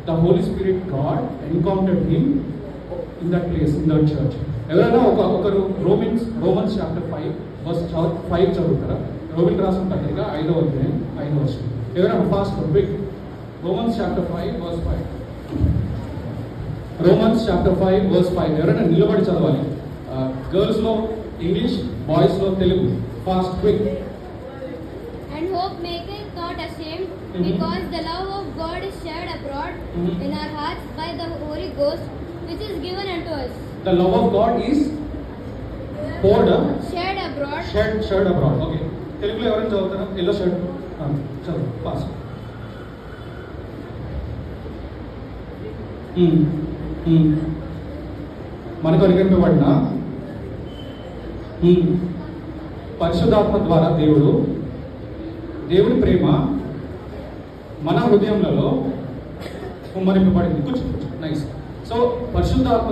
The holy spirit God encountered him in that place, in that church. ఎవరైనా ఒకరు Romans chapter 5 చదువుతారా? రోమిన్ రాసిన పత్రిక 5వ అధ్యాయం 5వ వచనం. ఎవరైనా fast quick. Romans chapter 5 verse 5. Romans chapter 5 verse 5. ఎవరైనా నిలబడి చదవాలి. గర్ల్స్లో ఇంగ్లీష్, బాయ్స్లో Telugu. Fast quick. And hope maketh not ashamed, because the love of God is shed abroad in our hearts by the Holy Ghost, which is given unto us. The love of God is poured Shed abroad. Shed abroad. Okay. తెలుగులో ఎవరైనా చదువుతారా? Yellow shirt చదువు fast. మనకు అనుగ్రహింపబడిన పరిశుద్ధాత్మ ద్వారా దేవుని ప్రేమ మన హృదయంలో కుమ్మరింపబడింది. కూర్చో నైస్. సో పరిశుద్ధాత్మ